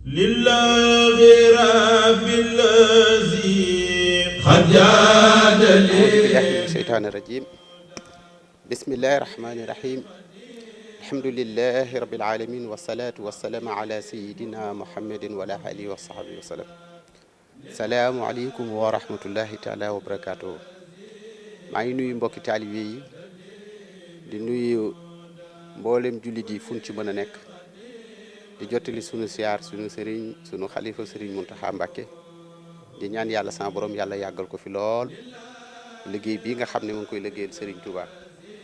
lillahi rabbil lazi qad jaadali billahi sheytaani rajim bismillahi rahmani rahim alhamdulillahi rabbil alamin wassalatu wassalamu ala sayidina muhammadin wa ala alihi wa sahbihi wa sallam salaamu aleykum wa rahmatullahi taala wa barakatuh maa ngi nuyu mbokki taalibe yi di nuyu mboolem jullit yi fuñ ci mën a nekk di jottali sunu siyaar sunu sëriñ sunu xalifa sëriñ Muntaxa Mbàkke di ñaan yàlla sama borom yàlla yàggal ko fi lool liggéey bii nga xam ne mu ngi koy liggéeyal sëriñ Touba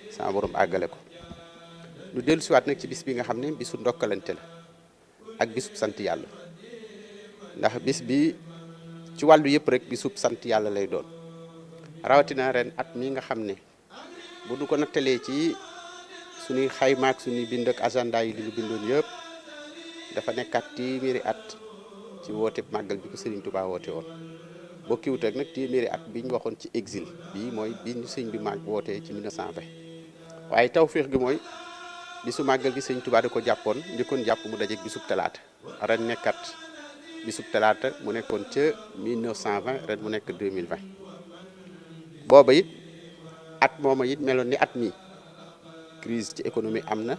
sama borom àggale ko lu dellu siwaat nag ci bis bi nga xam ne bisu ndokkalante la ak bisub sant yàlla ndax bis bi ci wàllu yëpp rek bisub sant yàlla lay doon rawatina ren at mi nga xam ne bu du ko nattalee ci suñuy xaymaak suñuy bind ak agenda yi li ñu bindoon yëpp dafa nekkaat téeméeri at ci woote màggal bi ko Serigne Touba woote woon bokkiwut ak nag téeméeri at bi ñu waxoon ci exil bii mooy bi ñu sëñ bi màgg wootee ci 1920 waaye tawféex gi mooy bisu màggal gi Serigne Touba da ko jàppoon njëkkoon jàpp mu dajeeg bisub talaata ren nekkat bisub talaata mu nekkoon ca 1920 ren mu nekk 2020 booba it at mooma it meloon ni at mi crise ci économie am na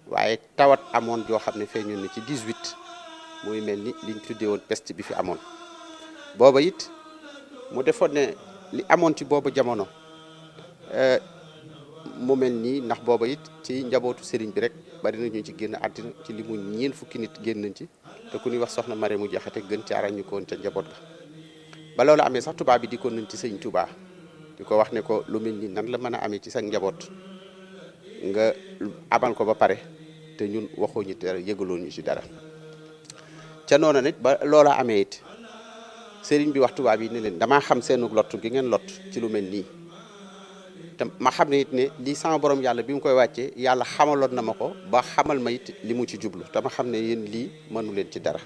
waaye tawat amoon joo xam ne feeñoon na ci 18 muy mel ni liñ tuddee woon peste bi fi amoon booba it mu defoon ne li amoon ci boobu jamono mu mel nii ndax booba it ci njabootu sëriñ bi rek bari na ñu ci génn àddina ci li mu ñeen fukki nit génn nañ ci te ku ñuy wax soxna Mare mu jaxate gën ci arañ ñu ko woon ca njaboot ga ba loolu amee sax tubaab bi di ko nañ ci sëñ Touba di ko wax ne ko lu mel ni nan la mën a amee ci sa njaboot nga amal ko ba pare te ñun waxoo ñu dara yëgaloo ñu ci dara ca noonu nit ba loola amee it sëriñ bi wax tubaab yi ne leen damaa xam seenu lott gi ngeen lott ci lu mel nii te ma xam ne it ne lii sama borom yàlla bi mu koy wàccee yàlla xamaloon na ma ko ba xamal ma it li mu ci jublu te ma xam ne yéen lii mënu leen ci dara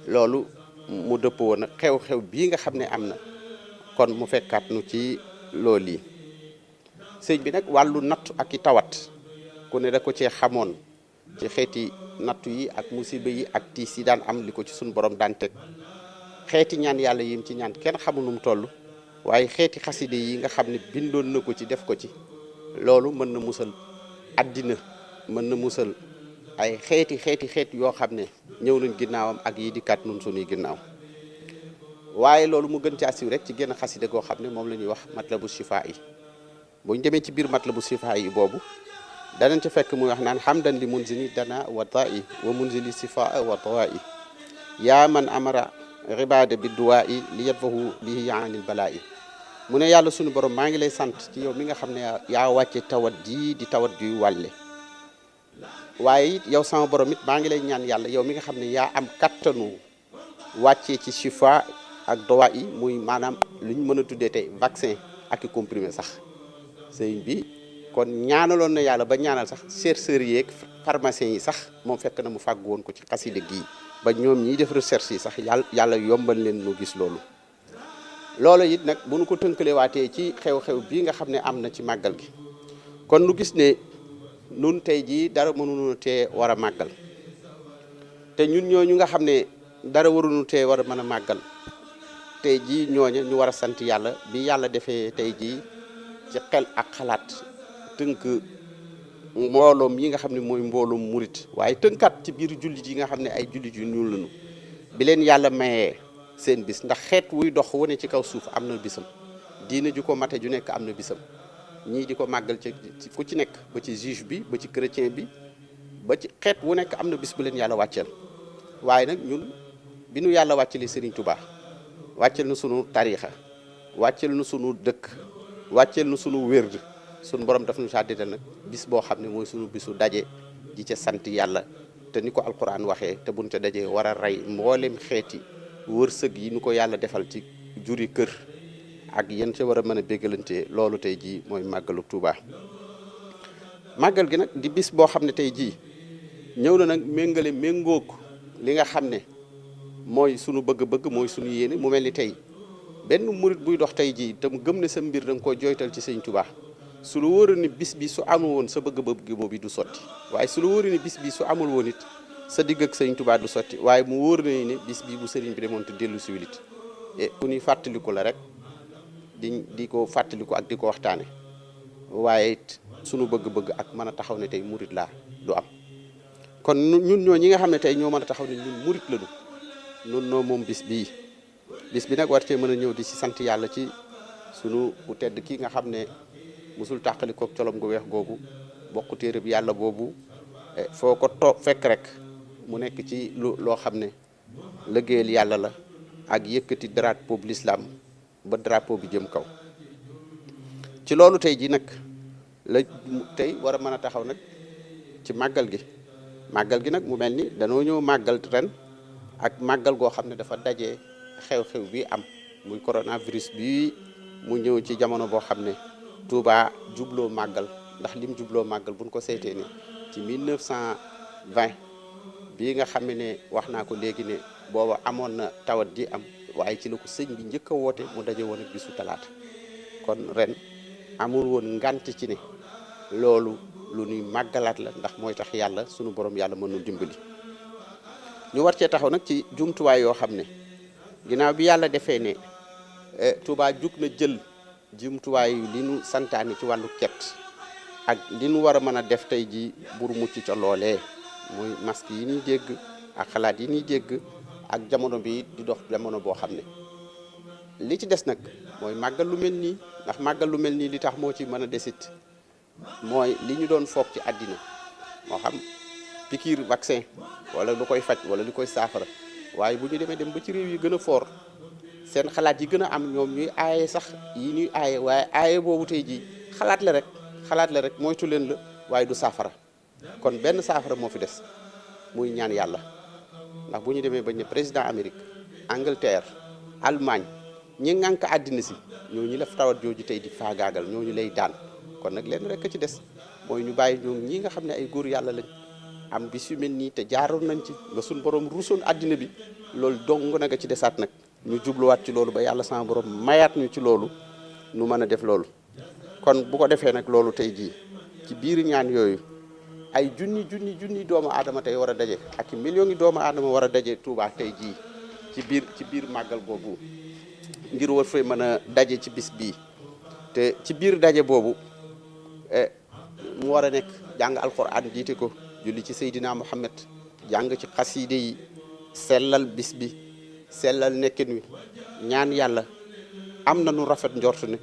loolu mu dëppoo woon xew-xew bii nga xam ne am na kon mu fekkaat nu ci loolu yi sëñ bi nag wàllu nattu ak i tawat ku ne da ko cee xamoon ci xeeti nattu yi ak musiba yi ak tiis yi daan am li ko ci suñu borom daan teg xeeti ñaan yàlla yim ci ñaan kenn xamul nu mu toll waaye xeeti xaside yi nga xam ne bindoon na ko ci def ko ci loolu mën na musal addina mën na musal ay xeet yoo xam ne ñëw nañ ginnaawam ak yi di kat nun suñuy ginnaaw waaye loolu mu gën caa siiw rek ci genn xaside goo xam ne moom la ñuy wax matlabu shifaa yi buñ demee ci biir matlabu shifaa yi boobu danañ ca fekk muy wax naan hamdan li munzili dana wa da'i wa munzili sifaa wa dawa'i yaa man amara ribaada bi duwaa'i li yadfahu bihi yaanil balaa'i mu ne yàlla sunu borom maa ngi lay sant ci yow mi nga xam ne yaa wàcce tawat ji di tawat juy wàlle waaye it yow sama borom it maa ngi lay ñaan yàlla yow mi nga xam ne yaa am kattanu wàccee ci shifa ak dawa'i muy maanaam lu ñu mën a tuddee tey vaccin ak i comprimé sax sëriñ bi kon ñaanaloon na yàlla ba ñaanal sax chercheurs yeeg pharmaciens yi sax moom fekk na mu fàggu woon ko ci xaside gii ba ñoom ñiy def recherche yi sax yàlla yombal leen nu gis loolu it nag bu nu ko tënkalee waatee ci xew-xew bii nga xam ne am na ci màggal gi kon nu gis ne nun tey jii dara mënuñu tee war a màggal te ñun ñooñu nga xam ne dara waruñu tee war a mën a màggal tey jii ñooña ñu war a sant yàlla bi yàlla defee tey jii ci xel ak xalaat tënk mbooloom yi nga xam ne mooy mbooloom murit waaye tënkat ci biir jullit yi nga xam ne ay jullit yu ñuul lañu bi leen yàlla mayee seen bis ndax xeet wuy dox wane ci kaw suuf am na bisam diina ju ko mate ju nekk am na bisam ñii di ko màggal ci ku ci nekk ba ci juge bi ba ci chrétien bi ba ci xeet wu nekk am na bis bu leen yàlla wàcceel waaye nag ñun bi nu yàlla wàccelee Serigne Touba wàcceel na sunu tariixa wàcceel na sunu dëkk wàcceel na sunu wérd sunu borom daf nu sàddite nag bis boo xam ne mooy sunu bisu daje di ca sant yàlla te ni ko alquran waxee te buñ ca dajee war a rey mboolem xeeti wërsëg yi nu ko yàlla defal ci juri kër ak yéen ca war a mën a béggalante loolu tey jii mooy màggalu Touba màggal gi nag di bis boo xam ne tey jii ñëw na nag méngoog li nga xam ne mooy sunu bëgg-bëgg mooy sunu yéene mu mel ni tey benn murit buy dox tey jii te mu gëm ne sa mbir da nga koo jooytal ci sëñ Touba su la wóoree ni bis bi su amul woon sa bëgg-bëgg boobu du sotti waaye su la wóoree ni bis bi su amul woon it sa digg ak sëriñ Tuubaa du sotti waaye mu wóor na ne bis bii bu sëriñ bi demoon te dellu si wilit ku ñuy fàttaliku la rek di ko fàttaliku ak di ko waxtaane waaye it sunu bëgg-bëgg ak mën a taxaw ne tey murit laa du am kon ñun ñoo ñi nga xam ne tey ñoo mën a taxaw ne ñun murit lañu ñun noo moom bis bi nag war cee mën a ñëw di si sant yàlla ci sunu bu tedd kii nga xam ne musul tàqalikook colom gu weex googu bokk téere bi yàlla boobu foo ko fekk rek mu nekk ci loo xam ne liggéeyal yàlla la ak yëkkati drapeau bu l'islam ba drapeau bi jëm kaw ci loolu tey ji nag la tey war a mën a taxaw nag ci màggal gi nag mu mel ni danoo ñëw màggal ren ak màggal goo xam ne dafa daje xew-xew bi am muy coronavirus bi mu ñëw ci jamono boo xam ne Touba jubloo màggal ndax lim jubloo màggal buñ ko seetee ne ci 1920 bii nga xam ne wax naa ko léegi ne booba amoon na tawat ji am waaye ci la ko sëñ bi njëkk a woote mu daje woon ak bisu talaata kon ren amul woon ngant ci ne loolu lu ñuy màggalaat la ndax mooy tax yàlla sunu borom yàlla mënul dimbali ñu war cee taxaw nag ci jumtuwaay yoo xam ne ginnaaw bi yàlla defee ne Touba jug na jël jumtuwaay li nu santaane ci wàllu cet ak li nu war a mën a def tey ji bur mucc ca loolee muy masque yi ñuy dégg ak xalaat yi ñuy dégg ak jamono bi di dox jamono boo xam ne li ci des nag mooy màggal lu mel nii ndax màggal lu mel nii li tax moo ci mën a desit mooy li ñu doon foog ci àddina moo xam piqûre vaccin wala lu koy faj wala lu koy saafara waaye bu ñu dem ba ci réew yi gën a fort seen xalaat yi gën a am ñoom ñuy aaye sax yi ñuy aaye waaye aaye boobu tey jii xalaat la rek moytu leen la waaye du saafara kon benn saafara moo fi des muy ñaan yàlla ndax bu ñu demee bañ ne président Amérique Angleterre Allemagne ñi ngànk àddina si ñooñu la tawat jooju tey di faagaagal ñooñu lay daan kon nag leen rek a ci des mooy ñu bàyyi ñoom ñi nga xam ne ay góor yàlla lañ am bis yu mel nii te jaaroon nañ ci ba suñ borom ruusoon àddina bi loolu dong nag a ci desaat nag ñu jubluwaat ci loolu ba yàlla sama borom mayaat ñu ci loolu nu mën a def loolu kon bu ko defee nag loolu tey jii ci biir ñaan yooyu ay junni doomu aadama tey war a daje ak i millions yi doomu aadama war a daje Touba tey jii ci biir màggal boobu ngir war fay mën a daje ci bis bii te ci biir daje boobu mu war a nekk jàng alxuraan jiite ko julli ci Seydina Muhammad jàng ci xasiide yi sellal bis bi sellal nekkin wi ñaan yàlla am na nu rafet njort ne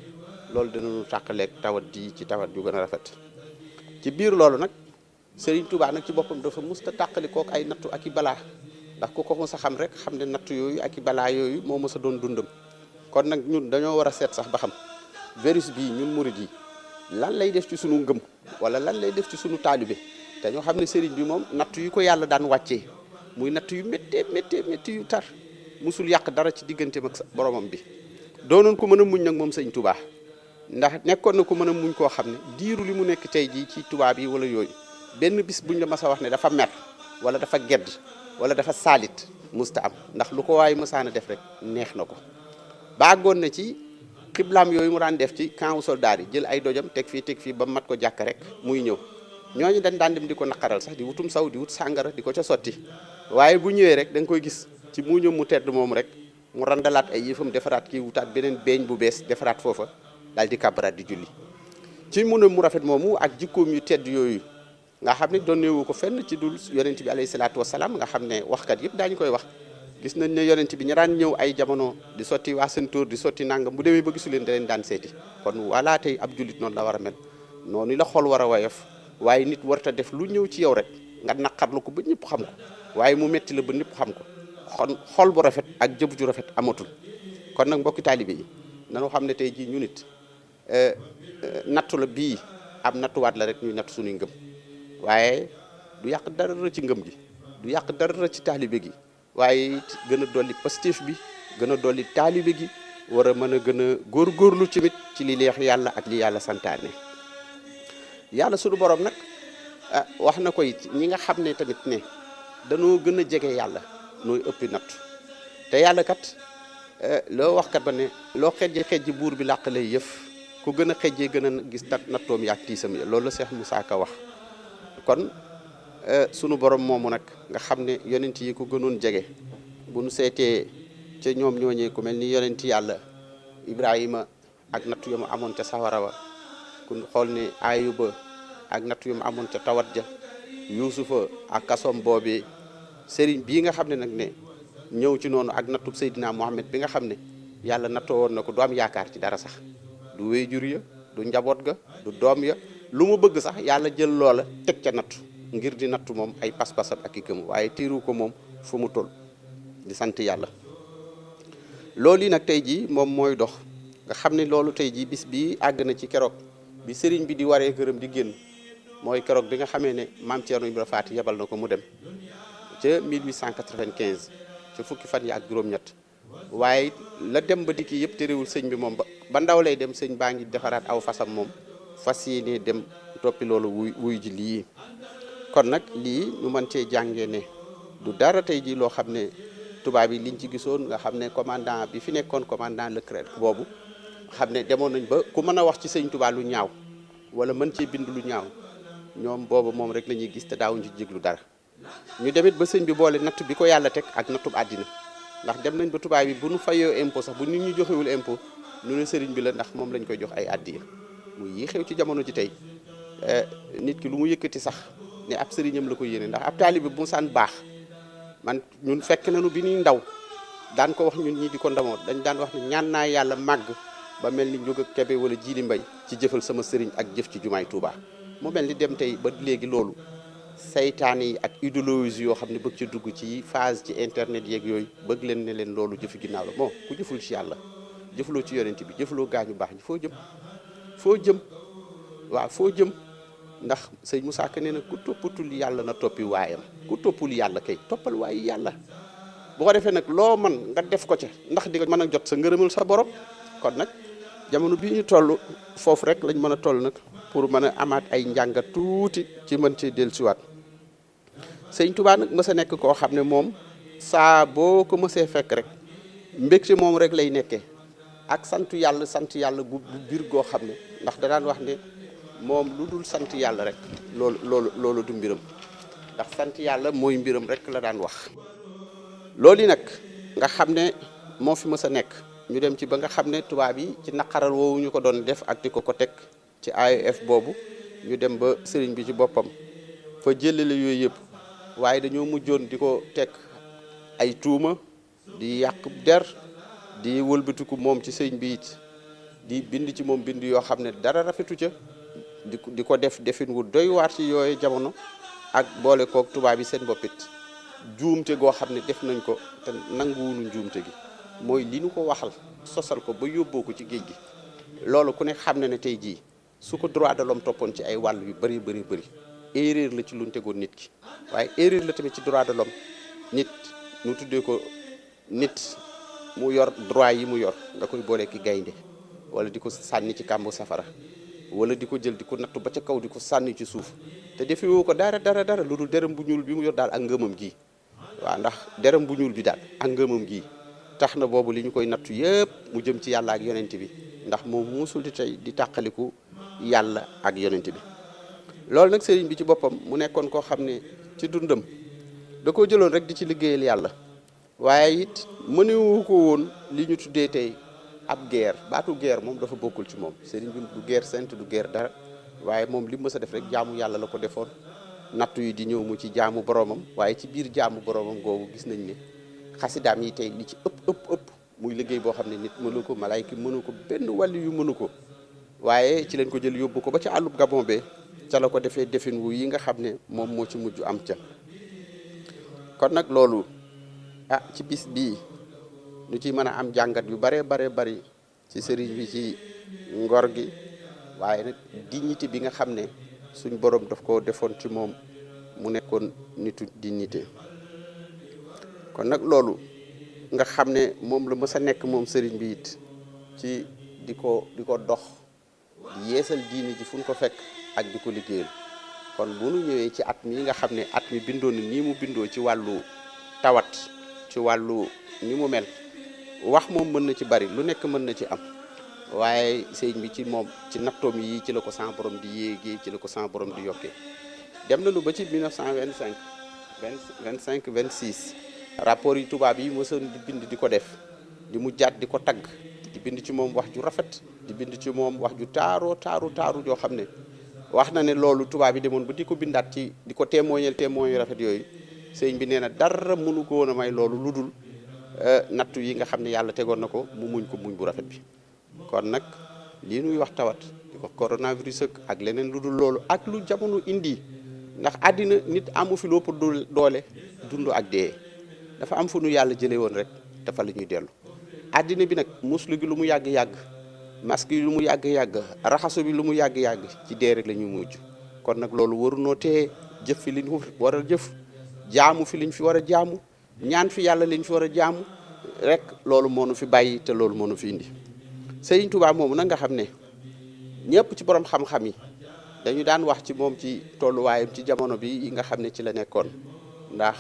loolu dinañu tàqaleeg tawat ji ci tawat ju gën a rafet ci biir loolu nag Serigne Touba nag ci boppam dafa musta tàqali kook ay nattu ak i balaa ndax ku ko mos a xam rek xam ne nattu yooyu ak i balaa yooyu moo mos a doon dundam kon nag ñun dañoo war a seet sax ba xam virus bii ñun murid yi lan lay def ci sunu ngëm wala lan lay def ci sunu taalibe te ñoo xam ne Serigne bi moom nattu yi ko yàlla daan wàccee muy nattu yu méttee yu tar musul yàq dara ci digganteem ak boromam bi doonoon ko mën a muñ nag moom sëñ Touba ndax nekkoon na ko mën a muñ koo xam ne diiru li mu nekk tey jii ci tubaab yi wala yooyu benn bis buñ la mas a wax ne dafa mer wala dafa gedd wala dafa saalit musta am ndax lu ko waaye mësaan a def rek neex na ko baagoon na ci xiblaam yooyu mu daan def ci camp soldat yi jël ay dojam teg fii ba mat ko jàkk rek muy ñëw ñooñu dañ daan dem di ko naqaral sax di wutum saw di wut sàngara di ko ca sotti waaye bu ñëwee rek da nga koy gis ci mu ñëw mu tedd moom rek mu randalaat ay yëfam defaraat kii wutaat beneen beeñ bu bees defaraat foofa daal di kàbbaraat di julli ci mu rafet moomu ak jikkoom yu tedd yooyu nga xam ne donneewu ko fenn ci dul yonent bi alayhi salaatu wasalaam nga xam ne waxkat yëpp daañu koy wax gis nañ ne yonent bi ña daan ñëw ay jamono di sotti waa seen tóor di sotti nangam bu demee ba gisu leen da leen daan seeti kon wala tey ab jullit noonu la war a mel noonu la xol war a woyof waaye nit warta def lu ñëw ci yow rek nga naqarlu ko ba ñëpp xam ko waaye mu metti la ba ñëpp xam ko xol bu rafet ak jëf ju rafet amatul kon nag mbokki taalibe yi nañu xam ne tey jii ñu nit nattu la bii am nattuwaat la rek ñuy nattu suñuy ngëm waaye du yàq dara ci ngëm gi du yàq dara ci taalibe gi waaye gën a dolli positif bi gën a dolli taalibe gi war a mën a gën a góorgóorlu tamit ci li leex yàlla ak li yàlla santaane yàlla suñu borom nag wax na ko it ñi nga xam ne tamit ne dañoo gën a jege yàlla nooy ëppi nattu te yàlla kat loo wax kat ba ne loo xejji buur bi làq lay yëf ku gën a xejjee gën a gis nattoom yaag tiisam ya loolu la Cheikh Moussa Ka wax kon sunu borom moomu nag nga xam ne yonent yi ko gënoon jege bu nu seetee ca ñoom ñooñee ku mel ni yonent yàlla Ibrahima ak nattu yu mu amoon ca sawara wa ku xool ne Ayuba ak nattu yu mu amoon ca tawat ja Yuusufa ak kasom boobee sëriñ bii nga xam ne nag ne ñëw ci noonu ak nattub Seydina Muhammad bi nga xam ne yàlla nattoo woon na ko du am yaakaar ci dara sax du wéyjur ya du njaboot ga du doom ya lu mu bëgg sax yàlla jël loola teg ca nattu ngir di nattu moom ay pas-pasam ak i gëm waaye tiiru ko moom fu mu toll di sant yàlla. loolu yi nag tey jii moom mooy dox nga xam ne loolu tey jii bis bi àgg na ci keroog bi sëriñ bi di waree këram di génn mooy keroog bi nga xamee ne maam Thierno Ibrahima Faty yebal na ko mu dem ca 1895 ca fukki fan yi ak juróom-ñett waaye la dem ba dikki yëpp te réewul sëñ bi moom ba ndaw lay dem sëñ baa ngi defaraat aw fasam moom fas yéene dem toppi loolu wuy ji lii. kon nag lii ñu mën cee jàngee ne du dara tey jii loo xam ne tubaab yi liñ ci gisoon nga xam ne commandant bi fi nekkoon commandant Leclerc boobu xam ne demoon nañ ba ku mën a wax ci sëñ Tuubaa lu ñaaw wala mën cee bind lu ñaaw ñoom boobu moom rek la ñuy gis te daawuñ ci jéglu dara. ñu demit ba sëñ bi boole natt bi ko yàlla teg ak nattub àddina ndax dem nañ ba tubaab yi bu nu fayoo impôt sax bu nit ñu joxewul impôt nu ne sëriñ bi la ndax moom lañ koy jox ay addiya muy yi xew ci jamono ji tey nit ki lu mu yëkkati sax ne ab sëriñam la ko yéene ndax ab taalibe bu mu saan baax man ñun fekk nañu bi ñuy ndaw daan ko wax ñun ñii di ko ndamoo dañ daan wax ne ñaan naa yàlla màgg ba mel ni Njóga Kebe wala Jili Mbay ci jëfal sama sëriñ ak jëf ci jumaay Tuubaa mu mel ni dem tey ba léegi loolu saytaan yi ak idéologie yoo xam ne bëgg ci dugg ci phase ci internet yeeg yooyu bëgg leen ne leen loolu jëfi ginnaaw la bon ku jëful ci yàlla jëfloo ci yonent bi jëfloo gaañu baax ñi foo jëm waaw foo jëm ndax sëñ Moussa Ka nee na ku toppatul yàlla na toppi waayam ku toppul yàlla kay toppal waayi yàlla bu ko defee nag loo man nga def ko ca ndax di nga mën a jot sa ngërëmal sa borom. kon nag jamono bii ñu toll foofu rek lañ mën a toll nag pour mën a amaat ay njàngat tuuti ci mën ci dellusiwaat sëñ Tuubaa nag mës a nekk koo xam ne moom saa boo ko mësee fekk rek mbégte moom rek lay nekkee ak sant yàlla gu biir goo xam ne ndax da daan wax ne moom lu dul sant yàlla rek loolu du mbiram ndax sant yàlla mooy mbiram rek la daan wax. loolu yi nag nga xam ne moo fi mës a nekk ñu dem ci ba nga xam ne tubaab yi ci naqaral woowu ñu ko doon def ak di ko teg ci AOF boobu ñu dem ba sëriñ bi ci boppam fa jëlale yooyu yëpp waaye dañoo mujjoon di ko teg ay tuuma di yàq der di wëlbatiku moom ci sëriñ bi it di bind ci moom bind yoo xam ne dara rafetu ca di ko def defin wu doy waar ci yooyu jamono ak boole kook tubaab yi seen boppit juumte goo xam ne def nañ ko te nanguwunu njuumte gi mooy li ñu ko waxal sosal ko ba yóbboo ko ci géej gi loolu ku ne xam ne ne tey jii su ko droit de l'homme toppoon ci ay wàll yu bëri erreur la ci luñ tegoon nit ki waaye erreur la tamit ci droit de l'homme nit ñu tuddee ko nit mu yor droit yi mu yor nga koy boolee ki gaynde wala di ko sànni ci kàmbu safara wala di ko jël di ko nattu ba ca kaw di ko sànni ci suuf te defewoo ko dara lu dul derëm bu ñuul bi mu yor daal ak ngëmam gi waaw ndax derëm bu ñuul bi daal ak ngëmam gi tax na boobu li ñu koy nattu yëpp mu jëm ci yàlla ak yonent bi ndax moom muusul di tey di tàqaliku yàlla ak yonent bi loolu nag sëriñ bi ci boppam mu nekkoon koo xam ne ci dundam da koo jëloon rek di ci liggéeyal yàlla waaye it mënewu ko woon li ñu tuddee tey ab guerre baatu guerre moom dafa bokkul ci moom sëriñ bi du guerre sainte du guerre dara waaye moom li mës a def rek jaamu yàlla la ko defoon nattu yi di ñëw mu ci jaamu boromam waaye ci biir jaamu boromam googu gis nañ ne xasidaam yi tey li ci ëpp muy liggéey boo xam ne nit mënu ko malayka mënu ko benn wàllu yu mënu ko waaye ci leen ko jël yóbbu ko ba ca àllub Gabon be ca la ko defee defin wu yi nga xam ne moom moo ci mujj am ca kon nag loolu ci bis bii ñu ci mën a am jàngat yu bare bari ci sëriñ bi ci ngor gi waaye nag dignité bi nga xam ne suñ borom daf ko defoon ci moom mu nekkoon nitu dignité kon nag loolu nga xam ne moom la mës a nekk moom sëriñ bi it ci di ko dox di yeesal diini ji fu ñu ko fekk ak di ko liggéeyal kon bu nu ñëwee ci at mi nga xam ne at mi bindoon nii mu bindoo ci wàllu tawat ci wàllu ni mu mel wax moom mën na ci bari lu nekk mën na ci am waaye sëriñ bi ci moom ci nattoom yi ci la ko sama borom di yéegee ci la ko sama borom di yokkee dem nañu ba ci 1925 25 26 rapport yi tubaab yi mosoon di bind di ko def di mu jaat di ko tagg di bind ci moom wax ju rafet di bind ci moom wax ju taaru joo xam ne wax na ne loolu tubaab yi demoon ba di ko bindaat ci di ko témoigner yu rafet yooyu sëñ bi nee na dara mënu ko woon a may loolu lu dul nattu yi nga xam ne yàlla tegoon na ko mu muñ ko muñ bu rafet bi. kon nag lii nuy wax tawat di ko coronavirus ak leneen lu dul loolu ak lu jamono indi ndax àddina nit amu fi lépp doole dund ak dee dafa am fu nu yàlla jëlee woon rek dafa la ñuy dellu. àddina bi nag muslu gi lu mu yàgg-yàgg masque yi lu mu yàgg-yàgg raxasu bi lu mu yàgg-yàgg ci dee rek la ñuy mujj kon nag loolu warunoo tee jëf fi li ñu war a jëf jaamu fi liñ fi war a jaamu ñaan fi yàlla liñ fi war a jaamu rek loolu moo nu fi bàyyi te loolu moo nu fi indi. Sëriñ Tuubaa moomu nag nga xam ne ñëpp ci borom xam-xam yi dañu daan wax ci moom ci tolluwaayam ci jamono bi nga xam ne ci la nekkoon ndax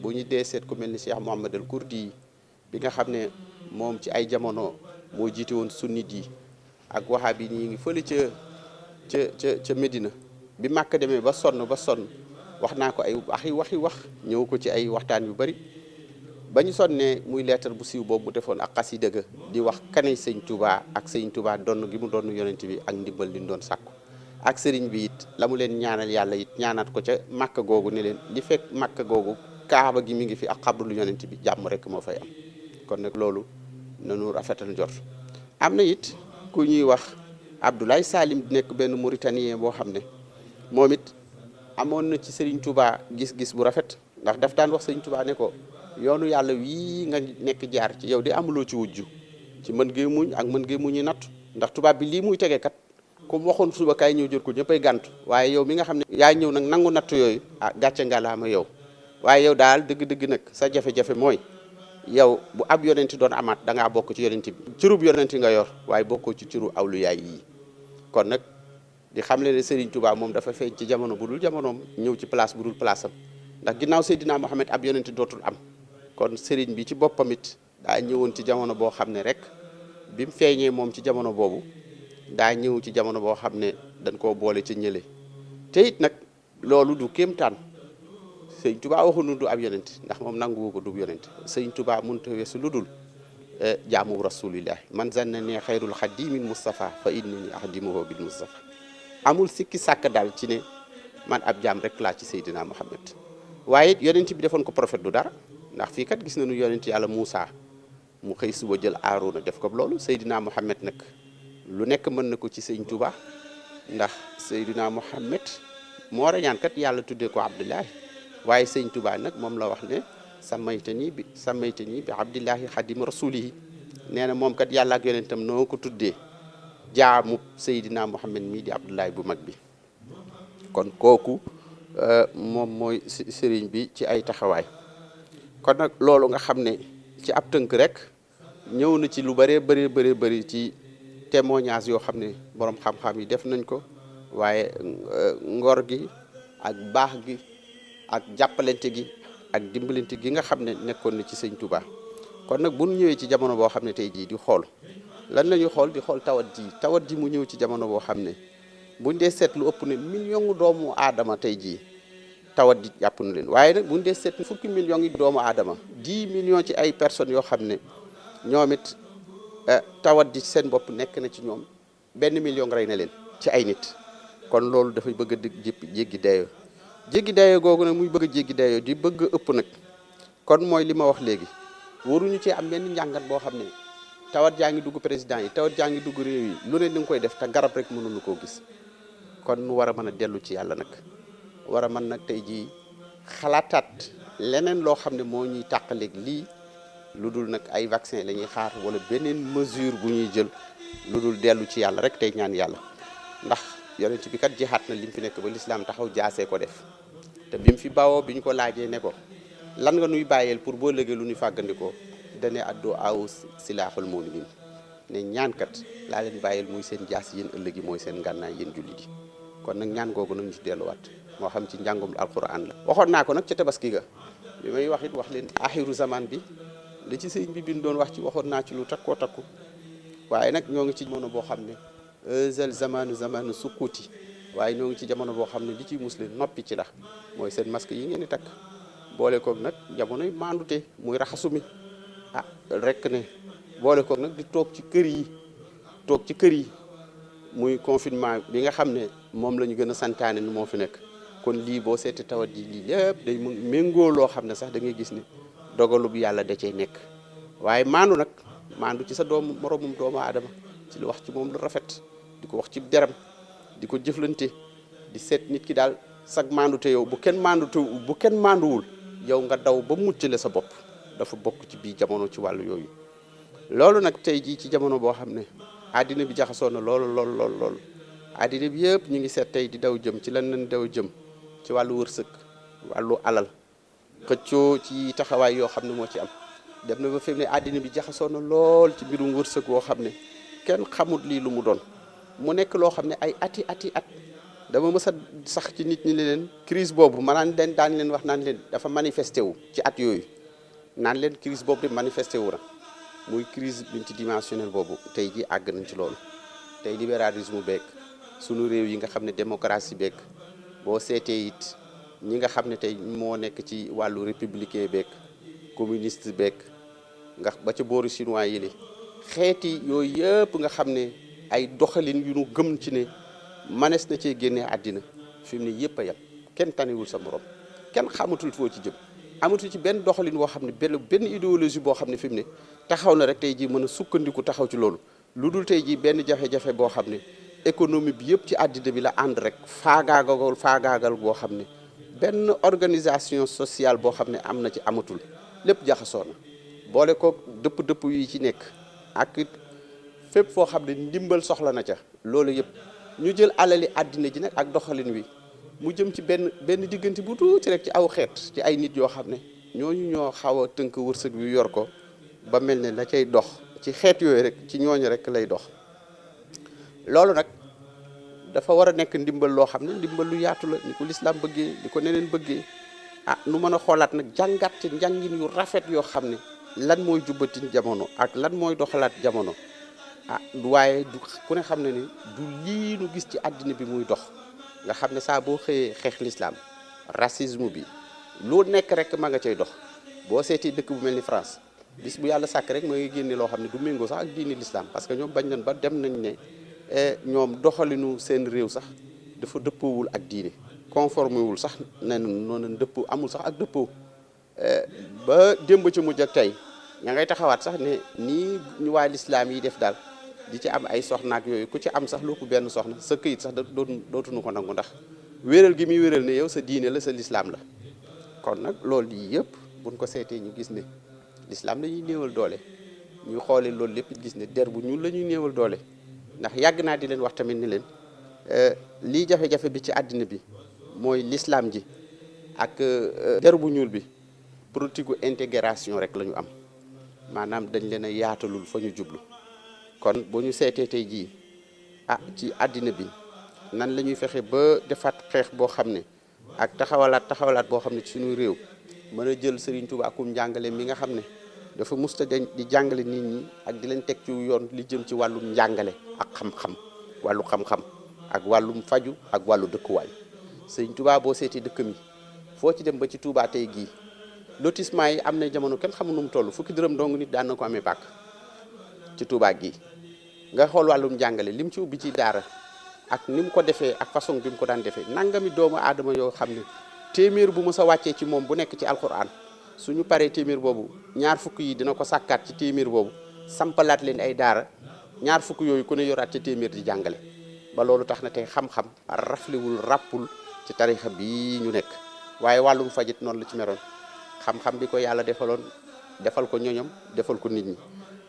bu ñu dee seet ku mel ni Cheikh Mouhamad al Kurdi bi nga xam ne moom ci ay jamono moo jiite woon sunnit yi ak wahabi yi ñi ngi fële ca Medina bi Màkka demee ba sonn wax naa ko ay wax ñëw ko ci ay waxtaan yu bari ba ñu sonnee muy leetar bu siiw boobu mu defoon ak xasida ga di wax kanay sëñ Touba ak sëñ Touba donn gi mu doon yonent bi ak ndimbal li ñu doon sàkku ak sëriñ bi it la mu leen ñaanal yàlla it ñaanaat ko ca Màkka googu ne leen li fekk Màkka googu kaaba gi mi ngi fi ak xabrulu yonent bi jàmm rek moo fay am kon nag loolu nanu rafetal njort. am na it ku ñuy wax Abdoulaye Salim di nekk benn Mauritanien boo xam ne moom it amoon na ci Serigne Touba gis-gis bu rafet ndax daf daan wax Serigne Touba ne ko yoonu yàlla wii nga nekk jaar ci yow de amuloo ci wujju ci mën ngee muñ ak mën ngee muñu natt ndax tubaab bi lii muy tege kat comme waxoon suba kaay ñëw jël ko ñëppay gàntu waaye yow mi nga xam ne yaa ñëw nag nangu natt yooyu gàcce ngalaama yow waaye yow daal dëgg-dëgg nag sa jafe-jafe mooy yow bu ab yonenti doon amaat da ngaa bokk ci yonenti bi cërub yonenti nga yor waaye bokkoo ci cëru awlu yaay yii kon nag di xam le ne Serigne Touba moom dafa feeñ ci jamono bu dul jamonoom ñëw ci place bu dul place am ndax ginnaaw Seydina Mohamed ab yonenti dootul am kon Serigne bi ci boppam it daa ñëwoon ci jamono boo xam ne rek bi mu feeñee moom ci jamono boobu daa ñëw ci jamono boo xam ne dañ koo boole ci ñële te it nag loolu du kéemtaan Sëñ Touba waxuñu du ab yonent ndax moom nanguwu ko du yonent Sëñ Touba mënut a weesu lu dul jaamu rasulillahi man zanna ne xayrul xadimin Mustafa fa innani axdimuhu bil Mustafa amul sikki sàkk daal ci ne man ab jaam rek laa ci Seydina Muhammad waaye it yonent bi defoon ko prophète du dara ndax fii kat gis nañu yonent yàlla Moussa mu xëy suba jël Aaroona def ko loolu Seydina Muhammad nag lu nekk mën na ko ci Sëñ Touba ndax Seydina Muhammad moo rañaan kat yàlla tuddee ko Abdullahi waaye Sëñ Touba nag moom la wax ne samaytani bi Abdillahi xadim rasulihi nee na moom kat yàlla ak yonentam noo ko tuddee jaamu Seydina Muhammad mii di Abdullahi bu mag bi kon kooku moom mooy sëriñ bi ci ay taxawaay kon nag loolu nga xam ne ci ab tënk rek ñëw na ci lu bëree bëri ci témoignage yoo xam ne borom xam-xam yi def nañ ko waaye ngor gi ak baax gi ak jàppalante gi ak dimbalante gi nga xam ne nekkoon na ci Sëñ Touba kon nag bu ñu ñëwee ci jamono boo xam ne tey jii di xool lan la ñuy xool di xool tawat ji mu ñëw ci jamono boo xam ne buñ dee seet lu ëpp ne million doomu aadama tey jii tawat ji jàpp na leen waaye nag buñ dee seet fukki millions yi doomu aadama 10 millions ci ay personnes yoo xam ne ñoom it tawat ji seen bopp nekk na ci ñoom 1 million rey na leen ci ay nit kon loolu dafay bëgg a jéggi dayoo googu nag muy bëgg a jéggi dayoo di bëgg a ëpp nag kon mooy li ma wax léegi waruñu ci am benn njàngat boo xam ne tawat jaa ngi dugg président yi tawat jaa ngi dugg réew yi lu ne ni nga koy def te garab rek mënuñu koo gis kon nu war a mën a dellu ci yàlla nag war a mën nag tey jii xalaataat leneen loo xam ne moo ñuy tàqaleeg lii lu dul nag ay vaccin la ñuy xaar wala beneen mesure bu ñuy jël lu dul dellu ci yàlla rek tey ñaan yàlla ndax yonent bi kat jihaat na lim fi nekk ba lislaam taxaw jaasee ko def te bi mu fi bawoo bi ñu ko laajee ne ko lan nga nuy bàyyeel pour boo lëgee lu ñuy fàggandikoo dane addo aw silaaxul mu'minin ne ñaankat laa leen bàyyeel muy seen jaas yéen ëllëg yi mooy seen ngànnaay yéen jullit yi kon nag ñaan googu nag ñu ci delluwaat moo xam ci njàngum alquran la waxoon naa ko nag ca tabaski ga bi may wax it wax leen axiru zaman bi li ci sëñ bi bin doon wax ci waxoon naa ci lu takkoo takku waaye nag ñoo ngi ci jamono boo xam ne zal zamanu zamanu sukkuti waaye ñoo ngi ci jamono boo xam ne li ciy musle noppi ci la mooy seen masque yi ngeen di takk boole koog nag jamonoy maandute muy raxasu mi rek ne boole koog nag di toog ci kër yi muy confinement bi nga xam ne moom la ñu gën a santaane ni moo fi nekk kon lii boo seeti tawat ji lii lépp day méngoo loo xam ne sax da ngay gis ne dogalu bu yàlla da cay nekk waaye maandu ci sa moromum doomu aadama ci lu wax ci moom lu rafet di ko wax ci deram di ko jëflante di seet nit ki daal sag maandu te yow bu kenn maanduwul yow nga daw ba muccale sa bopp dafa bokk ci bii jamono ci wàllu yooyu loolu nag tey jii ci jamono boo xam ne àddina bi jaxasoo na lool àddina bi yëpp ñu ngi seet tey di daw jëm ci lan lañ daw jëm ci wàllu wërsëg wàllu alal xëccoo ci taxawaay yoo xam ne moo ci am dem na ba fi mu ne àddina bi jaxasoo na lool ci mbirum wërsëg woo xam ne kenn xamut lii lu mu doon mu nekk loo xam ne ay ati at dama mës a sax ci nit ñi leen crise boobu maanaam daan leen wax naan leen dafa manifesté wu ci at yooyu naan leen crise boobu de manifesté wu na muy crise multidimensionnelle boobu tey ji àgg nañ ci loolu tey libéralisme beeg sunu réew yi nga xam ne démocratie beeg boo seetee it ñi nga xam ne tey moo nekk ci wàllu républicain beeg communiste beeg nga ba ca booru chinois yi li xeeti yooyu yëpp nga xam ne ay doxalin yu nu gëm ci ne manees na cee génnee àddina fi mu ne yëpp a yem kenn taniwul sa morom kenn xamatul foo ci jëm amatul ci benn doxalin boo xam ne benn idéologie boo xam ne fi mu ne taxaw na rek tey jii mën a sukkandiku taxaw ci loolu lu dul tey jii benn jafe-jafe boo xam ne économie bi yëpp ci àddina bi la ànd rek faagaagal boo xam ne benn organisation sociale boo xam ne am na ci amatul lépp jaxasoo na boole ko dëpp yi ci nekk ak fépp foo xam ne ndimbal soxla na ca loolu yëpp ñu jël alali àddina ji nag ak doxalin wi mu jëm ci benn diggante bu tuuti rek ci aw xeet ci ay nit yoo xam ne ñooñu ñoo xaw a tënk wërsëg wi yor ko ba mel ne la cay dox ci xeet yooyu rek ci ñooñu rek lay dox loolu nag dafa war a nekk ndimbal loo xam ne ndimbal lu yaatu la ni ko lislaam bëggee di ko neneen bëggee nu mën a xoolaat nag jàngat ci njàngin yu rafet yoo xam ne lan mooy jubbatin jamono ak lan mooy doxalaat jamono waaye du ku ne xam ne ni du lii nu gis ci àddina bi muy dox nga xam ne saa boo xëyee xeex lislaam racisme bi lu nekk rek ma nga cay dox boo seetee dëkk bu mel ni France bis bu yàlla sàkk rek ma ngi génne loo xam ne du méngoo sax ak diini lislaam parce que ñoom bañ nañ ba dem nañ ne ñoom doxalinu seen réew sax dafa dëppoowul ak diine conformé wul sax ne noonu dëppoo amul sax ak dëppoo ba démb ci mujj ak tey ña ngay taxawaat sax ne nii ñu waa lislaam yi def daal di ci am ay soxnaak yooyu ku ci am sax lu ko benn soxna sa këyit sax dootuñu ko nangu ndax wéral gi muy wéral ne yow sa diine la sa lislaam la kon nag loolu yi yëpp buñ ko seetee ñu gis ne lislaam la ñuy néewal doole ñu xoolee loolu lépp gis ne der bu ñuul la ñuy néewal doole ndax yàgg naa di leen wax tamit ni leen lii jafe-jafe bi ci àddina bi mooy lislaam ji ak der bu ñuul bi politique intégration rek la ñu am maanaam dañ leen a yaatalul fa ñu jublu kon bu ñu seetee tey jii ci àddina bi nan la ñuy fexe ba defaat xeex boo xam ne ak taxawalaat boo xam ne ci suñu réew mën a jël Serigne Touba akum njàngale mi nga xam ne dafa musta di jàngale nit ñi ak di leen teg ci yoon li jëm ci wàllum njàngale ak xam-xam wàllu xam-xam ak wàllum faju ak wàllu dëkkuwaay Serigne Touba boo seetee dëkkam yi foo ci dem ba ci Touba tey gii lotissement yi am na jamono kenn xamu nu mu toll fukki dërëm dong nit daan na ko amee pàkk ci Touba gii nga xool wàllum njàngale lim ci ubbi ci daara ak ni mu ko defee ak façon bi mu ko daan defee nangami doomu aadama yoo xam ne téeméer bu mës a wàccee ci moom bu nekk ci alquran suñu paree téeméer boobu ñaar fukk yi dina ko sàkkaat ci téeméer boobu sampalaat leen ay daara ñaar fukk yooyu ku ne yoraat ci téeméer di jàngale ba loolu tax na tey xam-xam raflewul ràppul ci tarixa bii ñu nekk waaye wàllum fajit noonu la ci meroon xam-xam bi ko yàlla defal ko ñoñom defal ko nit ñi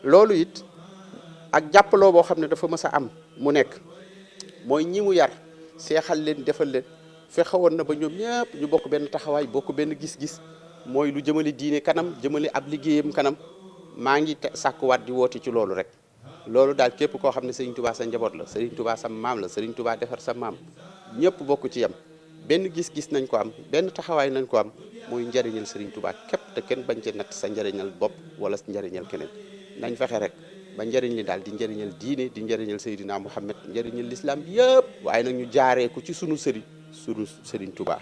loolu it ak jàppaloo boo xam ne dafa mës a am mu nekk mooy ñi mu yar seexal leen defal leen fexewoon na ba ñoom ñëpp ñu bokk benn taxawaay bokk benn gis-gis mooy lu jëmale diine kanam jëmale ab liggéeyam kanam maa ngi sàkkuwaat di woote ci loolu rek loolu daal képp koo xam ne Serigne Touba sa njaboot la Serigne Touba sa maam la Serigne Touba defar sa maam ñëpp bokk ci yem benn gis-gis nañ ko am benn taxawaay nañ ko am mooy njariñal Serigne Touba képp te kenn bañ ci natt sa njariñal bopp wala njariñal keneen nañ fexe rek ba njëriñ li daal di njëriñal diine di njëriñal Seydina Muhammad njëriñal lislaam bi yëpp waaye nag ñu jaaree ko ci sunu sëriñ Touba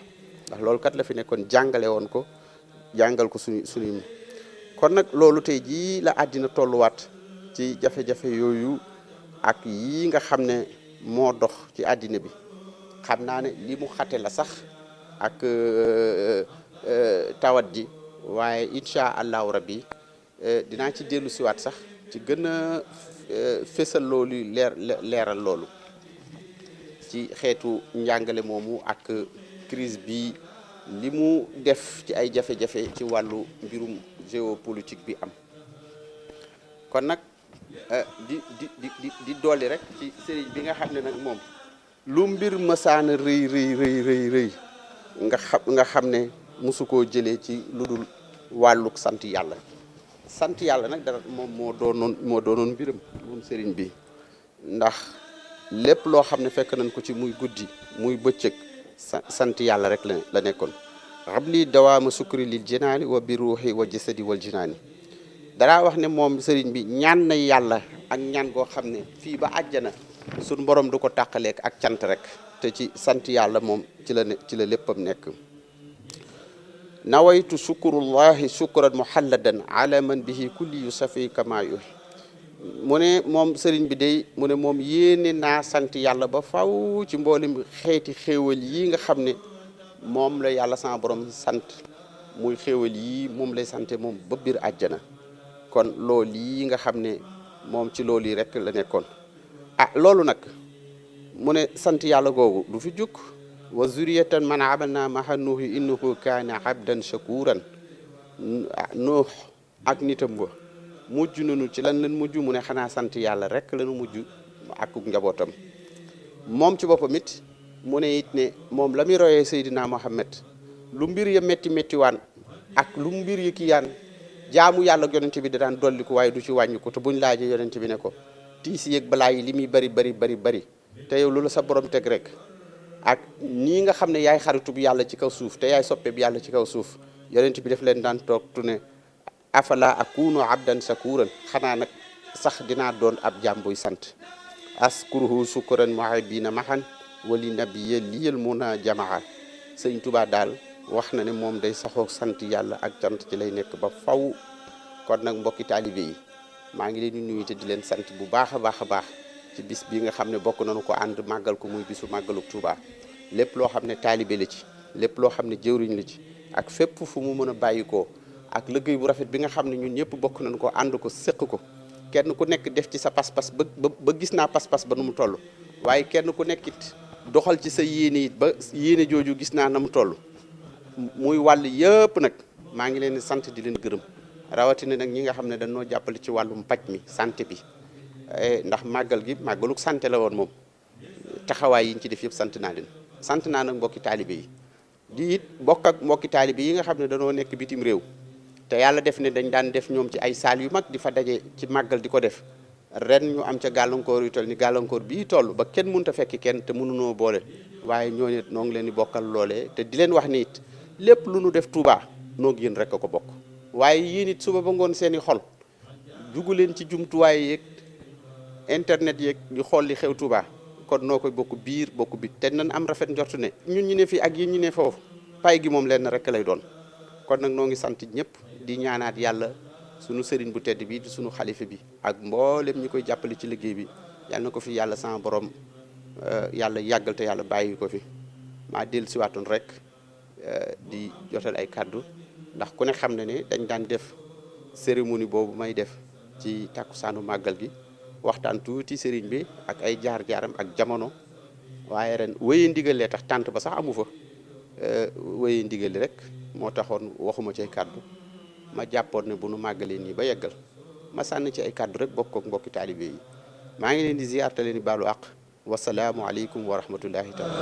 ndax loolu kat la fi nekkoon jàngale woon ko jàngal ko suñu kon nag loolu tey jii la àddina tolluwaat ci jafe-jafe yooyu ak yii nga xam ne moo dox ci àddina bi xam naa ne li mu xate la sax ak tawat ji waaye incha allahu rabbi dinaa ci dellu siwaat sax ci gën a fésal loolu leeral loolu ci xeetu njàngale moomu ak crise bi li mu def ci ay jafe-jafe ci wàllu mbirum géopolitique bi am kon nag di dolli rek ci sëriñ bi nga xam ne nag moom lu mbir mësaana rëy nga xam ne mosu koo jëlee ci lu dul wàlluk sant yàlla nag dara moom moo doonoon mbiram moom sëriñ bi ndax lépp loo xam ne fekk nañ ko ci muy guddi muy bëccëg sant yàlla rek la nekkoon rabli dawaama sukri lil jinaani wa bi ruuxi wa jasadi wal jinaani dara wax ne moom sëriñ bi ñaan na yàlla ak ñaan goo xam ne fii ba àjjana suñ borom du ko tàqaleek ak cant rek te ci sant yàlla moom ci la léppam nekk nawaytu shukurullahi shukran muhalladan ala man bihi kulli yusafi kama yuhi mu ne moom sëriñ bi day mu ne moom yéene naa sant yàlla ba faw ci mboolem xeeti xéewal yi nga xam ne moom la yàlla sama borom sant muy xéewal yi moom lay sante moom ba biir àjjana kon loolu yi nga xam ne moom ci loolu yi rek la nekkoon loolu nag mu ne sant yàlla googu du fi jukk wa zuriyatan man amalna maha nuuhi innahu kaana abdan shakuran nuux ak nitam ba mujj nañu ci lan mujj mu ne xanaa sant yàlla rek lañu mujj ak njabootam moom ci boppam it mu ne it ne moom la muy royee Seydina Muhammad lu mbir ya métti waan ak lu mbir ya kiyaan jaamu yàlla yonent bi da daan dolli ko waaye du ci wàññi ko te buñ laajee yonent bi ne ko tiis yéeg balaa yi li muy bari te yow loolu sa borom teg rek ak nii nga xam ne yaay xaritu bi yàlla ci kaw suuf te yaay soppe bi yàlla ci kaw suuf yonent bi def leen daan toog tu ne afala akunu abdan shakuran xanaa nag sax dinaa doon ab jaam buy sant askuruhu shukran muhibbina mahan wali nabiyya liyal muna jamaa sëñ Tuubaa daal wax na ne moom day saxoo sant yàlla ak cant ci lay nekk ba faw kon nag mbokki taalibe yi maa ngi leen di nuyu te di leen sant bu baax a baax ci bis bi nga xam ne bokk nañu ko ànd màggal ko muy bisu màggaluk Tuubaa lépp loo xam ne taalibe la ci lépp loo xam ne jëwriñ la ci ak fépp fu mu mën a bàyyikoo ak liggéey bu rafet bi nga xam ne ñun ñëpp bokk nañu ko ànd ko séq ko kenn ku nekk def ci sa pas-pas ba gis naa pas-pas ba nu mu toll waaye kenn ku nekk it doxal ci sa yéene it ba yéene jooju gis naa na mu toll muy wàll yëpp nag maa ngi leen di sant di leen gërëm rawatina nag ñi nga xam ne dañoo jàppale ci wàllum paj mi santé bi ndax màggal gi màggaluk santé la woon moom taxawaay yi ñu ci def yëpp sant naa leen sant naa nag mbokki taalibe yi di it bokk ak mbokki taalibe yi nga xam ne dañoo nekk bitim réew te yàlla def ne dañ daan def ñoom ci ay saal yu mag di fa daje ci màggal di ko def ren ñu am ca gàllankoor yu toll ni gàllankoor bii toll ba kenn mënut a fekki kenn te mënunoo boole waaye ñooñu noo ngi leen di bokkal loolee te di leen wax ni it lépp lu nu def Touba noo yéen rek a ko bokk waaye yéen it suba ba ngoon seen i xol jugu leen ci jumtuwaay yeeg internet yeeg ñu xool li xew Touba kon noo koy bokk biir bokk bi te nan am rafet njortu ne ñun ñu ne fii ak yéen ñu ne foofu pay gi moom leen rek lay doon kon nag noo ngi sant ñëpp di ñaanaat yàlla sunu sëriñ bu tedd bi di sunu xalifa bi ak mboolem ñi koy jàppale ci liggéey bi yàlla na ko fi yàlla sama borom yàlla yàggal te yàlla bàyyi ko fi maa dellu siwaatoon rek di jotal ay kàddu ndax ku ne xam ne ne dañ daan def cérémonie boobu may def ci takkusaanu màggal gi waxtaan tuuti sëriñ bi ak ay jaar-jaaram ak jamono waaye ren wéye ndigal lee tax tànt ba sax amu fa wéye ndigal li rek moo taxoon waxuma ci ay kàddu ma jàppoon ne bu nu màggalee nii ba yeggal ma sànni ci ay kàddu rek bokk ak mbokki taalibe yi maa ngi leen di ziyaar te leen di baalu àq wasalaamu aleykum wa rahmatullahi taala